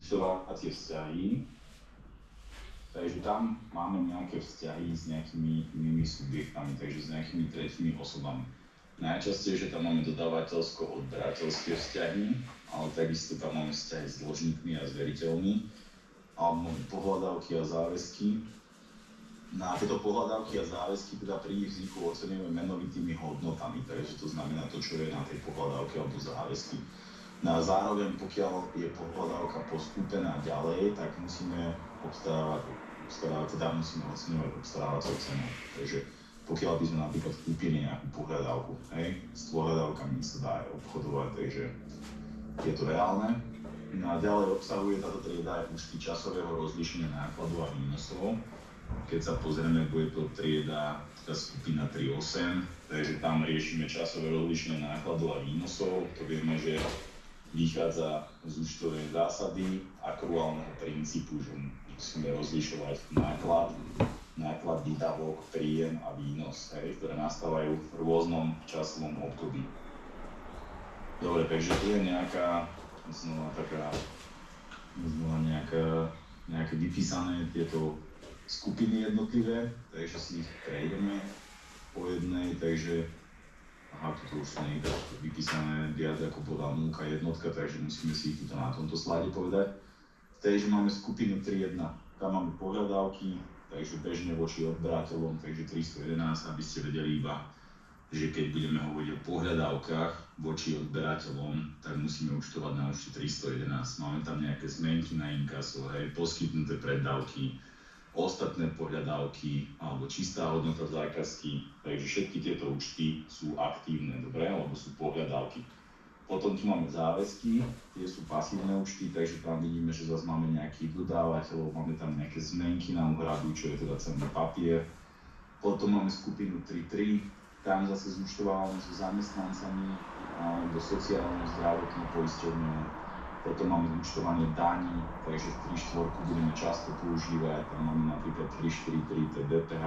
tie vzťahy, takže tam máme nejaké vzťahy s nejakými inými subjektami, takže s nejakými tretími osobami. Najčastejšie tam máme dodávateľsko-odberateľské vzťahy, ale takisto tam máme vzťahy s dlžníkmi a s veriteľmi, alebo máme pohľadávky a záväzky. No a tieto pohľadávky a záväzky teda pri ich vzniku oceňujeme menovitými hodnotami, takže to znamená to, čo je na tej pohľadávke alebo záväzky. No a zároveň, pokiaľ je pohľadávka postúpená ďalej, tak musíme musíme oceňovať obstarávateľ cenu. Takže pokiaľ by sme napríklad kúpili nejakú pohľadávku, s pohľadávkami sa dá aj obchodovať, takže je to reálne. No a ďalej obsahuje táto trieda aj účty časového rozlíšenia nákladov a výnosov. Keď sa pozrieme, bude to trieda, tá skupina 3.8, takže tam riešime časové rozlíšenie nákladov a výnosov. To vieme, že vychádza z účtovej zásady akruálneho princípu, že musíme rozlišovať náklad výdavok, príjem a výnos, ktoré nastávajú v rôznom časovom období. Dobre, takže tu je nejaké vypísané tieto skupiny jednotlivé, takže si ich prejdeme po jednej, takže toto už nie je vypísané viac ako bola 0 jednotka, takže musíme si ich tuto na tomto slajde povedať. Takže máme skupinu 3.1, tam máme pohľadávky, takže bežne voči odberateľom, takže 311, aby ste vedeli iba, že keď budeme hovoriť o pohľadávkach voči odberateľom, tak musíme účtovať na účte 311. Máme tam nejaké zmenky na inkaso, poskytnuté preddávky, ostatné pohľadávky alebo čistá hodnota zákazky, takže všetky tieto účty sú aktívne, dobre, alebo sú pohľadávky. Potom tu máme záväzky, tie sú pasívne účty, takže tam vidíme, že zase máme nejakých dodávateľov, máme tam nejaké zmenky na úhradu, čo je teda cenný papier. Potom máme skupinu 3.3, tam zase zúčtovávame so zamestnancami alebo sociálne zdravotné poisťovne. Potom máme zúčtovanie daní, takže 3.4 budeme často používať, tam máme napríklad 3.4.3, to je DPH,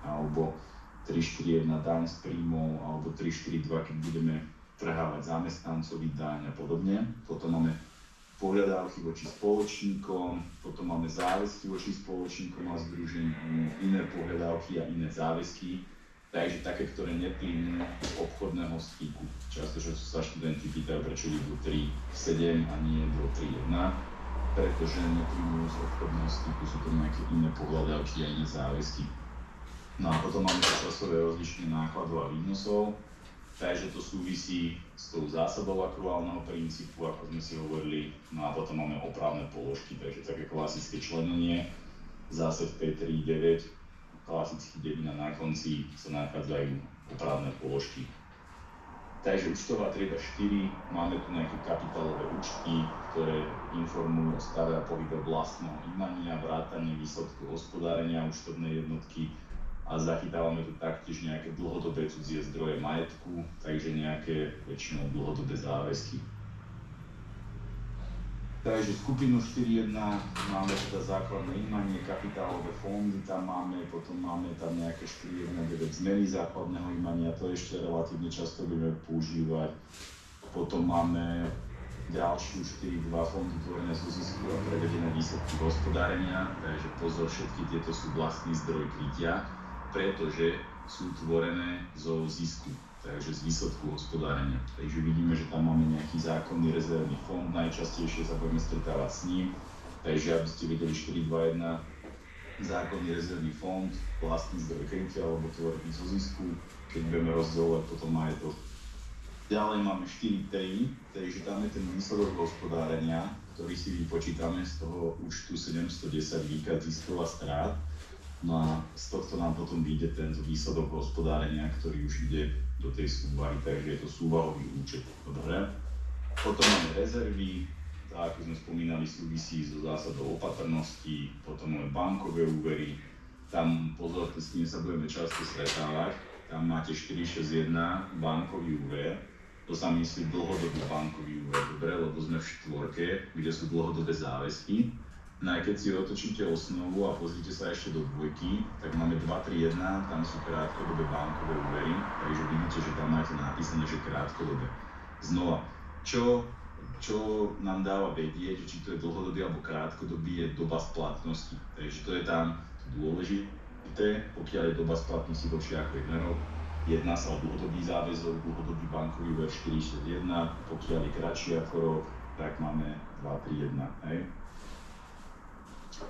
alebo 3.4.1 daň z príjmov, alebo 3.4.2, keď budeme prehávať zamestnancovi daň a podobne. Potom máme pohľadávky voči spoločníkom, potom máme záväzky voči spoločníkom a združeniam, iné pohľadávky a iné záväzky, takže také, ktoré neplynú z obchodného styku. Často sa študenti pýtajú, prečo je 3.7 a nie 2.3.1, pretože neplynú z obchodného styku, sú to nejaké iné pohľadávky a iné záväzky. No a potom máme časové rozlišenie nákladov a výnosov, takže to súvisí s tou zásadou akruálneho princípu, ako sme si hovorili. No a potom máme opravné položky, takže také klasické členenie, zase v P3.9, klasicky devina na konci sa nachádzajú opravné položky. Takže účtová trieda 4, máme tu nejaké kapitálové účty, ktoré informujú o stave a pohybe vlastného imania, vrátanie výsledku hospodárenia účtovnej jednotky, a zachytávame tu taktiež nejaké dlhodobé cudzie zdroje majetku, takže nejaké väčšinou dlhodobé záväzky. Takže skupinu 4.1 máme teda základné imanie, kapitálové fondy, potom máme tam nejaké 4.1.9 zmeny základného imania, to ešte relatívne často budeme používať. Potom máme ďalšiu 4.2 fondy tvorené zo zisku a prevedené výsledky hospodárenia, takže pozor, všetky tieto sú vlastný zdroj krytia, pretože sú tvorené zo zisku, takže z výsledku hospodárenia. Takže vidíme, že tam máme nejaký zákonný rezervný fond, najčastejšie sa budeme stretávať s ním, takže aby ste vedeli 4.2.1, zákonný rezervný fond, vlastný zdroj krytia alebo tvorený zo zisku, keď budeme rozdielovať potom majetok. Ďalej máme 4.3, takže tam je ten výsledok hospodárenia, ktorý si vypočítame z toho účtu 710 výkaz ziskov a strát. No a z tohto nám potom vyjde tento výsledok hospodárenia, ktorý už ide do tej súvahy, takže je to súvahový účet. Dobre. Potom máme rezervy, tak ako sme spomínali, súvisí so zásadou opatrnosti, potom máme bankové úvery, tam pozor, s tým sa budeme často stretávať, tam máte 461 bankový úver, to sa myslí dlhodobý bankový úver, dobre, lebo sme v štvorke, kde sú dlhodobé záväzky. No aj keď si otočíte osnovu a pozrite sa ešte do dvojky, tak máme 231, tam sú krátkodobé bankové úvery, takže vidíte, že tam máte napísané, že krátkodobé. Znova, čo čo nám dáva vedieť, či to je dlhodobý alebo krátkodobý, je doba splatnosti. Takže to je tam dôležité, pokiaľ je doba splatnosti dlhšia ako 1 rok, jedná sa o dlhodobý záväzok, dlhodobý bankový úver 461, pokiaľ je kratší ako rok, tak máme 231, hej.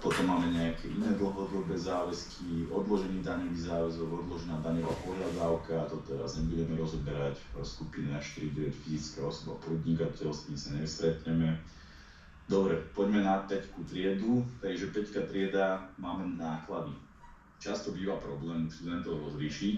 Potom máme nejaké iné dlhodobé záväzky, odložený daňový záväzok, odložená daňová pohľadávka, to teraz nebudeme rozoberať, skupina 4.9 fyzická osoba, podnikateľ, s tým sa nestretneme. Dobre, poďme na 5 triedu, takže 5 trieda máme náklady. Často býva problém študentov rozlíšiť,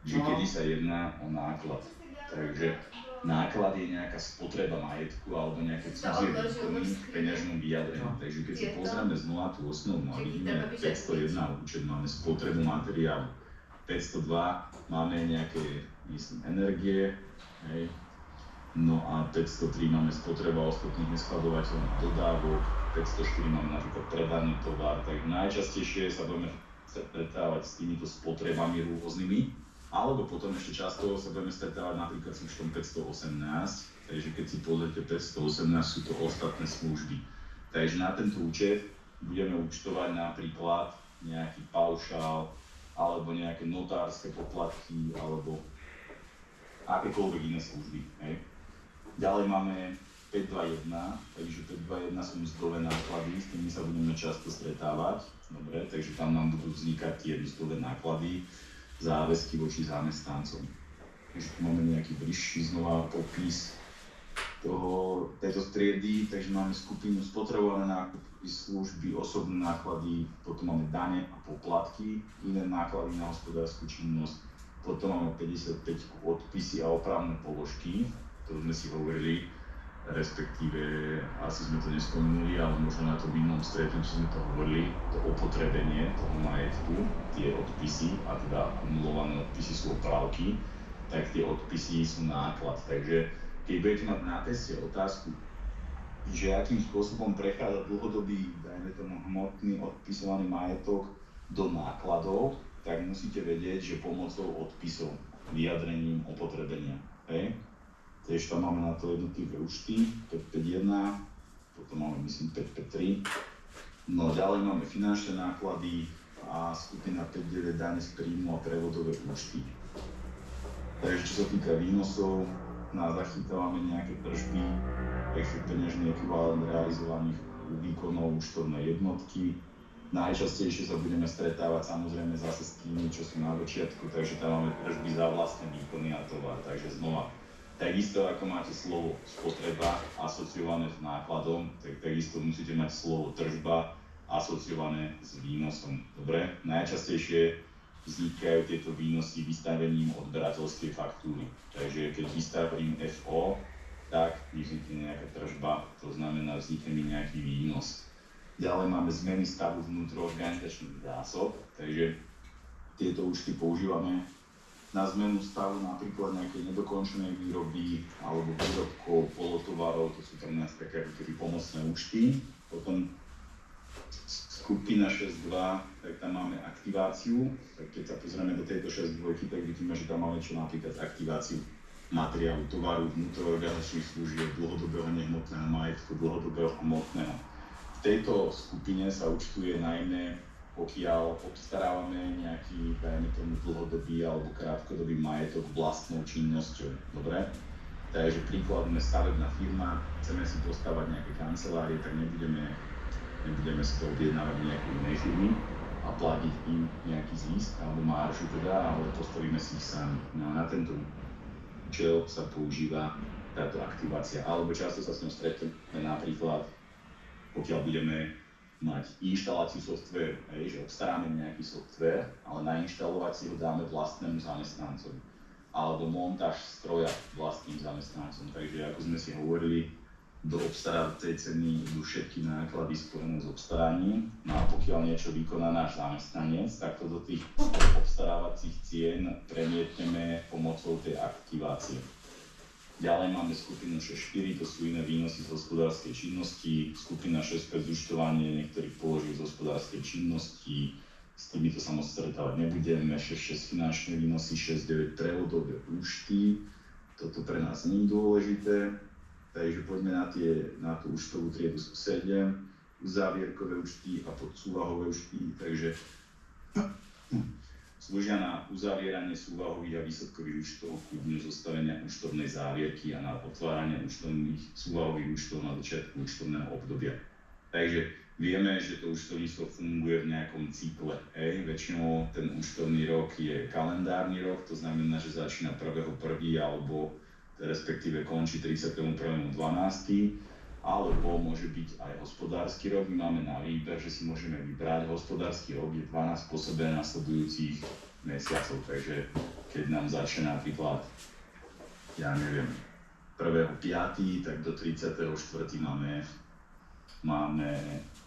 že kedy sa jedná o náklad. Takže náklad je nejaká spotreba majetku alebo nejaké cudzie výkony v peňažnom vyjadrení. Takže keď si pozrieme znova tú osnovu a vidíme 501 účet, máme spotrebu materiálu, 502 máme nejaké, myslím, energie, hej. No a 503 máme spotreba ostatných neskladovateľných dodávok, 504 máme napríklad predaný tovar, tak najčastejšie sa budeme stretávať s týmito spotrebami rôznymi. Alebo potom ešte často sa budeme stretávať napríklad s účtom 518, takže keď si pozrite 518, sú to ostatné služby. Takže na tento účet budeme účtovať napríklad nejaký paušál, alebo nejaké notárske poplatky, alebo akékoľvek iné služby. Hej. Ďalej máme 521, takže 521 sú mzdové náklady, s tými sa budeme často stretávať. Dobre, takže tam nám budú vznikať tie mzdové náklady, záväzky voči zamestnancom. Takže tu máme nejaký bližší znova popis tejto triedy, takže máme skupinu spotrebované nákupy, služby, osobné náklady, potom máme dane a poplatky, iné náklady na hospodárskú činnosť, potom máme 55 odpisy a opravné položky, to sme si hovorili, respektíve asi sme to nespomenuli, ale možno na to v inom stretnutí sme to hovorili, to opotrebenie toho majetku, tie odpisy, a teda akumulované odpisy sú oprávky, tak tie odpisy sú náklad. Takže keď budete mať na teste otázku, že akým spôsobom prechádza dlhodobý, dajme tomu hmotný odpisovaný majetok do nákladov, tak musíte vedieť, že pomocou odpisov, vyjadrením opotrebenia. Hej? Takže tam máme na to jednotlivé účty, 551, potom máme myslím 553. No ďalej máme finančné náklady a skupina 59 dane z príjmu a prevodové účty. Takže čo sa týka výnosov, zachytávame nejaké tržby, takže peňažný ekvivalent realizovaných výkonov účtovnej jednotky. Najčastejšie sa budeme stretávať samozrejme zase s tými, čo sú na začiatku, takže tam máme tržby za vlastné výkony a tovar, takže znova. Takisto ako máte slovo spotreba asociované s nákladom, tak takisto musíte mať slovo tržba asociované s výnosom. Dobre? Najčastejšie vznikajú tieto výnosy vystavením odberateľskej faktúry. Takže keď vystavím FO, tak vznikne nejaká tržba, to znamená vznikne mi nejaký výnos. Ďalej máme zmeny stavu vnútroorganizačných zásob, takže tieto účty používame na zmenu stavu napríklad nejakej nedokončenej výroby alebo výrobkov, polotovarov, to sú tam nás také pomocné účty. Potom skupina 6.2, tak tam máme aktiváciu, tak keď sa pozrieme do tejto 6.2, tak vidíme, že tam máme čo napríklad aktiváciu materiálu, tovaru, vnútroorganizačných služieb, dlhodobého nehmotného majetku, dlhodobého hmotného. V tejto skupine sa účtuje najmä, pokiaľ obstarávame nejaký, dajme tomu, dlhodobý alebo krátkodobý majetok vlastnou činnosťou. Dobre? Takže príkladme stavebná firma, chceme si postavať nejaké kancelárie, tak nebudeme si to objednávať nejakej inej firmy a platiť im nejaký zisk alebo maržu teda, ale postavíme si ich sami. No a na tento účel sa používa táto aktivácia. Alebo často sa s ňou stretneme napríklad, pokiaľ budeme mať inštaláciu softvéru, že obstaráme nejaký softvér, ale nainštalovať si ho dáme vlastnému zamestnancovi. Alebo montáž stroja vlastným zamestnancom. Takže ako sme si hovorili, do obstarávacej ceny idú všetky náklady spojené s obstaraním. No a pokiaľ niečo vykoná náš zamestnanec, tak to do tých obstarávacích cien premietneme pomocou tej aktivácie. Ďalej máme skupinu 6.4, to sú iné výnosy z hospodárskej činnosti, skupina 6.5 zúčtovanie niektorých položiek z hospodárskej činnosti, s týmito sa moc stretávať nebudeme, 6.6 finančné výnosy, 6.9 prevodové účty, toto pre nás nie je dôležité. Takže poďme na tú účtovú triedu 7, uzávierkové účty a podsúvahové účty. Takže slúžia na uzavieranie súvahových a výsledkových účtov, kľudne zostavenia účtovnej závierky a na otváranie súvahových účtov na začiatku účtovného obdobia. Takže vieme, že to účtovníctvo funguje v nejakom cykle. Väčšinou ten účtovný rok je kalendárny rok, to znamená, že začína 1.1. alebo respektíve končí 31.12. alebo môže byť aj hospodársky rok. My máme na výber, že si môžeme vybrať. Hospodársky rok je 12 po sebe nasledujúcich mesiacov, takže keď nám začne napríklad, ja neviem, 1.5., tak do 34.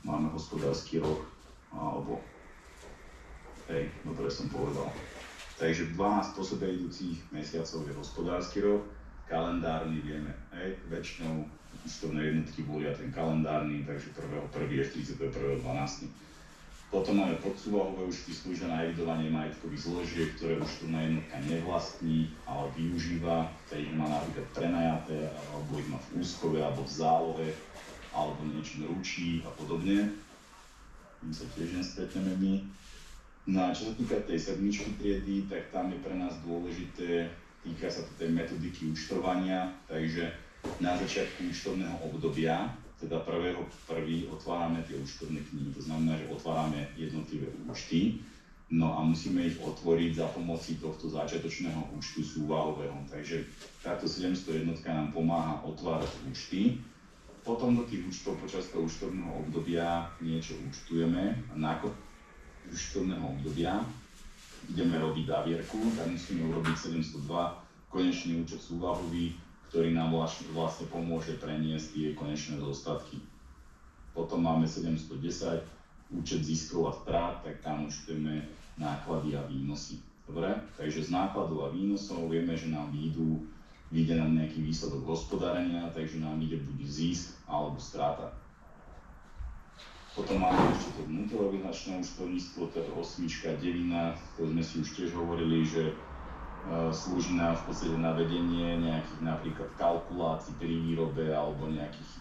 máme hospodársky rok, alebo dobre som povedal. Takže 12 po sebe idúcich mesiacov je hospodársky rok, kalendárny vieme, väčšinou účtovné jednotky volia ten kalendárny, takže 1.1. je 31.12. Potom máme podsúvahové účty, slúžia na evidovanie majetkových zložiek, ktoré účtovná jednotka nevlastní, ale využíva, ktoré ich má napríklad prenajaté, alebo ich má v úschove, alebo v zálohe, alebo niečo ručí a podobne. Tým sa tiež nestretneme my. No a čo sa týka tej sedmičky triedy, tak tam je pre nás dôležité, týka sa to tej metodiky účtovania, takže na začiatku účtovného obdobia, teda 1.1. otvárame tie účtovné knihy, to znamená, že otvárame jednotlivé účty, no a musíme ich otvoriť za pomoci tohto začiatočného účtu súvahového. Takže táto 700 jednotka nám pomáha otvárať účty. Potom do tých účtov počas toho účtovného obdobia niečo účtujeme a na účtovného obdobia ideme robiť závierku, tak musíme urobiť 702 konečný účet súvahový, ktorý nám vlastne pomôže preniesť tie konečné zostatky. Potom máme 710 účet ziskov a strát, tak tam účtujeme náklady a výnosy. Dobre? Takže z nákladov a výnosov vieme, že nám vyjde nám nejaký výsledok hospodárenia, takže nám ide buď zisk alebo strata. Potom máme ešte to vnútroorganizačné účtovníctvo, to je 8, 9, to sme si už tiež hovorili, že slúži nám v podstate na vedenie nejakých napríklad kalkulácií pri výrobe alebo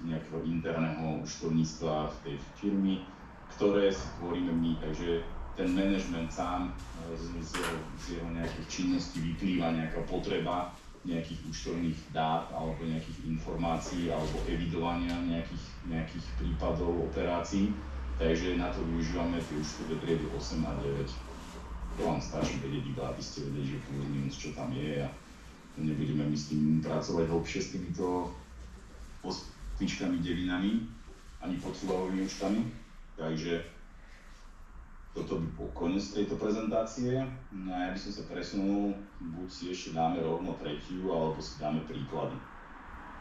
nejakého interného účtovníctva v tej firmy, ktoré si tvoríme my, takže ten manažment sám z jeho nejakých činností vyplýva nejaká potreba nejakých účtovných dát alebo nejakých informácií alebo evidovania nejakých prípadov operácií. Takže na to využívame tie účtové triedy 8 a 9. To vám stačí vedieť iba, aby ste vedeli, že plus minus čo tam je a nebudeme my s tým pracovať hlbšie s týmito postničkami, devinami ani podsúvahovými účtami. Takže toto by bol koniec tejto prezentácie. No a ja by som sa presunul, buď si ešte dáme rovno tretiu, alebo si dáme príklady.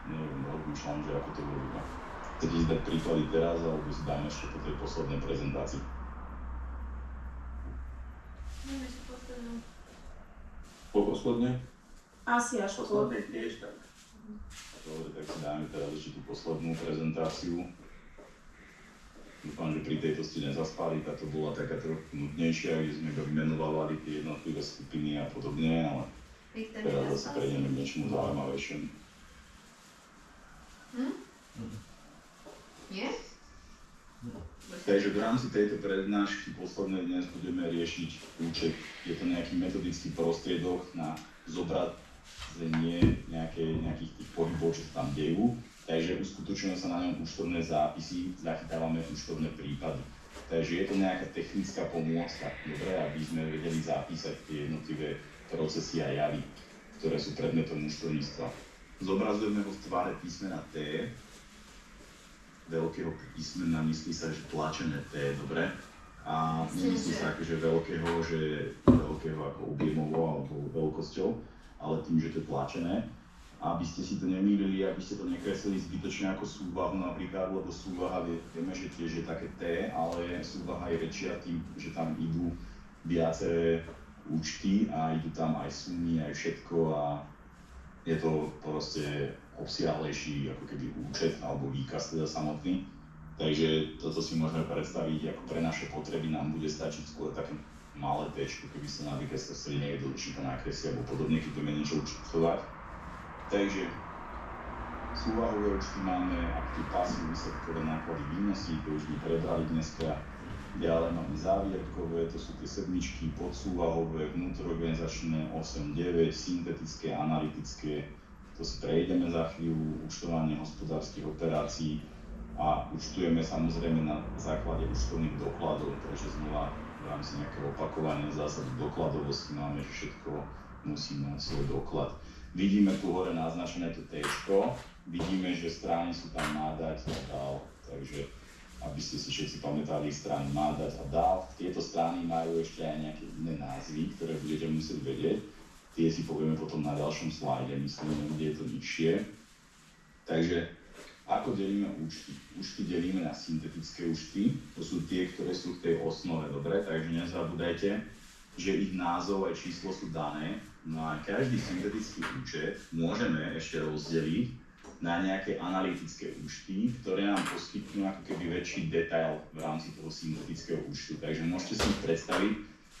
Neviem, rozmýšľam, že ako to bude. Chcete si dať príklady teraz, alebo si dáme ešte po tej poslednej prezentácii? Dáme si poslednú. Po poslednej? Asi až po. Poslednej tiež tak. Dobre, tak si dáme teraz ešte tú poslednú prezentáciu. Dúfam, že pri tejto ste nezaspali, táto bola taká trochu nudnejšia, kde sme vymenovali tie jednotlivé skupiny a podobne, ale teraz zase prejdeme k niečomu zaujímavejšiemu. Nie? Takže v rámci tejto prednášky poslednej dnes budeme riešiť účet. Je to nejaký metodický prostriedok na zobrazenie nejakých tých pohybov, čo sa tam dejú. Takže uskutočňujú sa na ňom účtovné zápisy, zachytávame účtovné prípady. Takže je to nejaká technická pomôcka, dobre, aby sme vedeli zapísať tie jednotlivé procesy a javy, ktoré sú predmetom účtovníctva. Zobrazujeme ho v tvare písmena T, veľkého písmena, myslí sa, že tlačené T, dobre? A nemyslí sa akože veľkého ako objemovo alebo veľkosťou, ale tým, že to je tlačené. Aby ste si to nemýlili, aby ste to nekreslili zbytočne ako súvahu napríklad, lebo súvaha vieme, že tiež je také T, ale súvaha je väčšia tým, že tam idú viaceré účty a idú tam aj sumy, aj všetko a je to proste obsiahlejší ako keby účet alebo výkaz teda samotný. Takže toto si môžeme predstaviť, ako pre naše potreby nám bude stačiť skôr také malé T, keby sa napríklad chceli niekto určite nakresliť alebo podobne, keď budeme niečo účtovať. Takže Súvahové účty máme, ak tu pasy výsledkové náklady výnosy, to už sme prebrali dneska. Ďalej máme závierkové, to sú tie sedmičky, podsúvahové, vnútororganizačné 8-9, syntetické, analytické, to si prejdeme za chvíľu, účtovanie hospodárskych operácií a účtujeme samozrejme na základe účtovných dokladov, takže znova v rámci nejakého opakovania zásady dokladovosti máme, že všetko musí mať svoj doklad. Vidíme tu hore naznačené to T-čko, vidíme, že strany sú tam má dať a dal, takže aby ste si všetci pamätali strany má dať a dal. Tieto strany majú ešte aj nejaké iné názvy, ktoré budete musieť vedieť. Tie si povieme potom na ďalšom slajde, myslím, kde je to nižšie. Takže ako delíme účty? Účty delíme na syntetické účty, to sú tie, ktoré sú v tej osnove, dobre? Takže nezabúdajte, že ich názov aj číslo sú dané. No a každý syntetický účet môžeme ešte rozdeliť na nejaké analytické účty, ktoré nám poskytnú ako keby väčší detail v rámci toho syntetického účtu. Takže môžete si ich predstaviť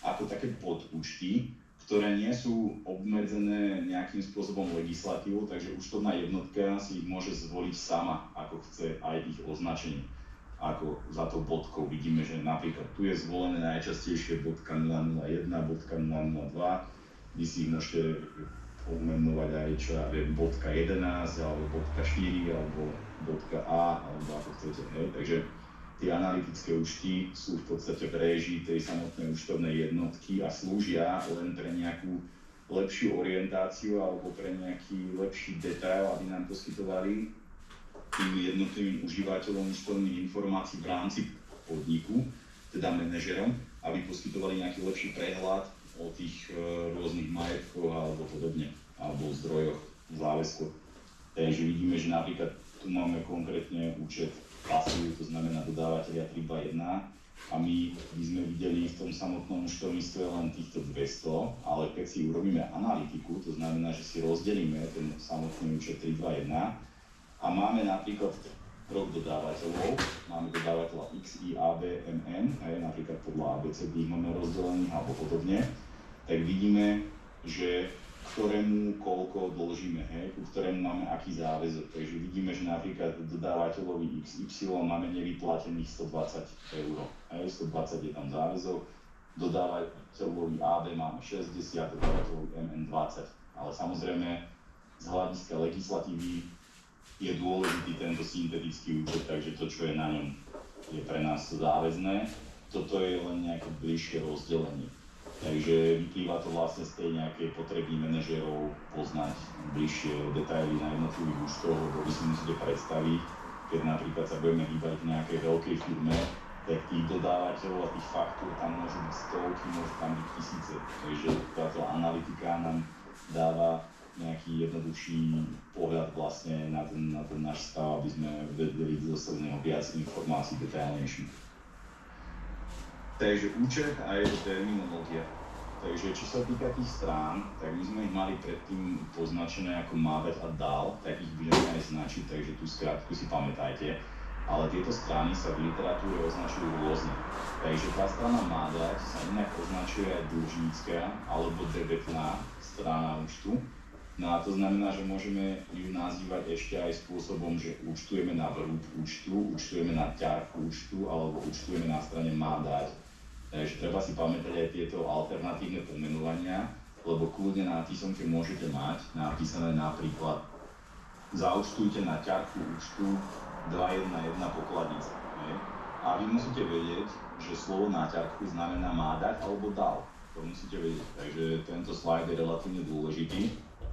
ako také podúčty, ktoré nie sú obmedzené nejakým spôsobom legislatívou, takže účtovná jednotka si ich môže zvoliť sama, ako chce, aj ich označenie. Ako za tou bodkou vidíme, že napríklad tu je zvolené najčastejšie .001, .002, vy si ich môžete pomenovať aj čo ja viem, .11 alebo .4 alebo .a alebo ako chcete, hej. Takže tie analytické účty sú v podstate v réžii tej samotnej účtovnej jednotky a slúžia len pre nejakú lepšiu orientáciu alebo pre nejaký lepší detail, aby nám poskytovali tým jednotlivým užívateľom účtovných informácií v rámci podniku, teda manažerom, aby poskytovali nejaký lepší prehľad o tých rôznych majetkoch alebo podobne, alebo zdrojoch, záväzkoch. Takže vidíme, že napríklad tu máme konkrétne účet pasivu, to znamená dodávateľia 321 a my by sme videli v tom samotnom účtovníctve len týchto 200, ale keď si urobíme analytiku, to znamená, že si rozdelíme ten samotný účet 321 a máme napríklad rok dodávateľov, máme dodávateľa X, Y, A, B, M, N, hej, napríklad podľa ABCD ich máme rozdelených alebo podobne, tak vidíme, že ktorému koľko dlžíme, hej, ku ktorému máme aký záväzok. Takže vidíme, že napríklad dodávateľovi XY máme nevyplatených 120 €, hej, 120 je tam záväzok, dodávateľovi AB máme 60, dodávateľovi MN 20. Ale samozrejme z hľadiska legislatívy je dôležitý tento syntetický účet, takže to, čo je na ňom, je pre nás záväzné. Toto je len nejaké bližšie rozdelenie. Takže vyplýva to vlastne z tej nejakej potreby manažérov poznať bližšie detaily na jednotlivých účtoch, lebo vy si musíte predstaviť, keď napríklad sa budeme hýbať v nejakej veľkej firme, tak tých dodávateľov a tých faktúr tam môžu byť stovky, môžu tam byť tisíce. Takže táto analytika nám dáva nejaký jednoduchší pohľad vlastne na ten náš stav, aby sme vedeli dostať z neho viac informácií detailnejších. Takže účet a jeho terminológia. Takže čo sa týka tých strán, tak my sme ich mali predtým poznačené ako má dať a dal, tak ich budeme aj značiť, takže tú skratku si pamätajte. Ale tieto strany sa v literatúre označujú rôzne. Takže tá strana má dať sa inak označuje aj dlžnícka alebo debetná strana účtu. No a to znamená, že môžeme ju nazývať ešte aj spôsobom, že účtujeme na vrúb účtu, účtujeme na ťarchu účtu alebo účtujeme na strane má dať. Takže treba si pamätať aj tieto alternatívne pomenovania, lebo kľudne na písomke môžete mať napísané napríklad zaúčtujte na ťarchu účtu 211 pokladnica. A vy musíte vedieť, že slovo na ťarchu znamená má dať alebo dal. To musíte vedieť, takže tento slajd je relatívne dôležitý.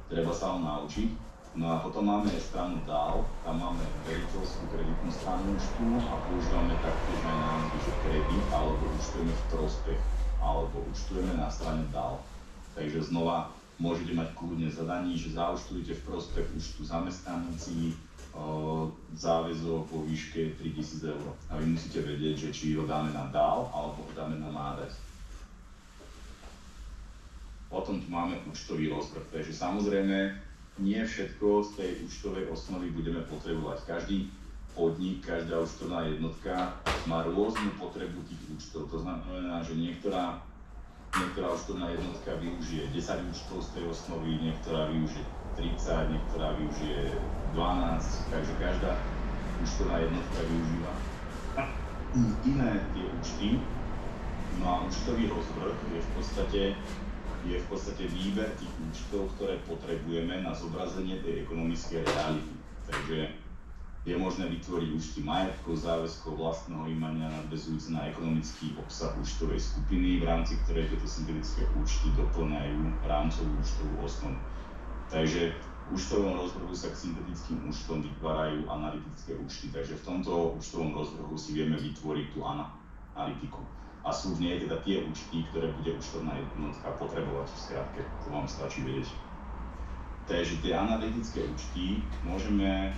Treba sa ho naučiť. No a potom máme stranu dal, tam máme veriteľskú kreditnú stranu účtu a používame taktiež aj názvy, že kredit, alebo účtujeme v prospech, alebo účtujeme na strane dal. Takže znova môžete mať kľudne zadaní, že zaúčtujete v prospech účtu zamestnanci záväzok vo výške 3000 €. A vy musíte vedieť, že či ho dáme na dal, alebo ho dáme na má dať. Potom tu máme účtový rozvrh, takže samozrejme nie všetko z tej účtovej osnovy budeme potrebovať. Každý podnik, každá účtovná jednotka má rôznu potrebu tých účtov. To znamená, že niektorá účtovná jednotka využije 10 účtov z tej osnovy, niektorá využije 30, niektorá využije 12, takže každá účtovná jednotka využíva iné tie účty. No a účtový rozvrh je v podstate výber tých účtov, ktoré potrebujeme na zobrazenie tej ekonomickej reality. Takže je možné vytvoriť účty majetkov, záväzkov, vlastného imania nadväzujúce na ekonomický obsah účtovej skupiny, v rámci ktorej tieto syntetické účty doplňajú rámcovú účtovú osnovu. Takže v účtovom rozvrhu sa k syntetickým účtom vytvárajú analytické účty, takže v tomto účtovom rozvrhu si vieme vytvoriť tú analytiku. A sú v nej teda tie účty, ktoré bude účtovná jednotka potrebovať v skratke, to vám stačí vedieť. Takže tie analytické účty môžeme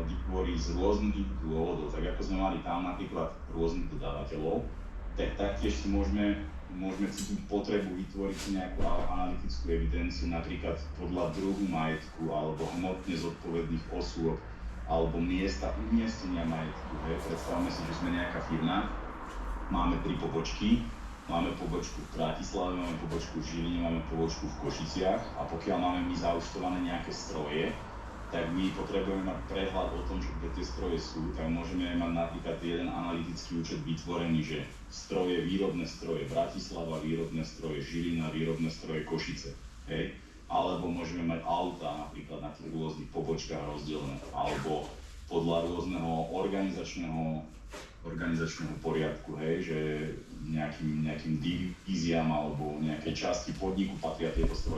vytvoriť z rôznych dôvodov, tak ako sme mali tam napríklad rôznych dodávateľov, tak taktiež si môžeme cítiť potrebu vytvoriť si nejakú analytickú evidenciu, napríklad podľa druhu majetku alebo hmotne zodpovedných osôb alebo miesta umiestnenia majetku. Predstavme si, že sme nejaká firma, máme 3 pobočky, máme pobočku v Bratislave, máme pobočku v Žiline, máme pobočku v Košiciach a pokiaľ máme my zaúčtované nejaké stroje, tak my potrebujeme mať prehľad o tom, že kde tie stroje sú, tak môžeme mať napríklad jeden analytický účet vytvorený, že výrobné stroje Bratislava, výrobné stroje Žilina, výrobné stroje Košice. Hej? Alebo môžeme mať auta napríklad na tých rôznych pobočkách rozdelené, alebo podľa rôzneho organizačného poriadku, hej, že nejakým divíziám alebo nejakej časti podniku patria tieto stroje.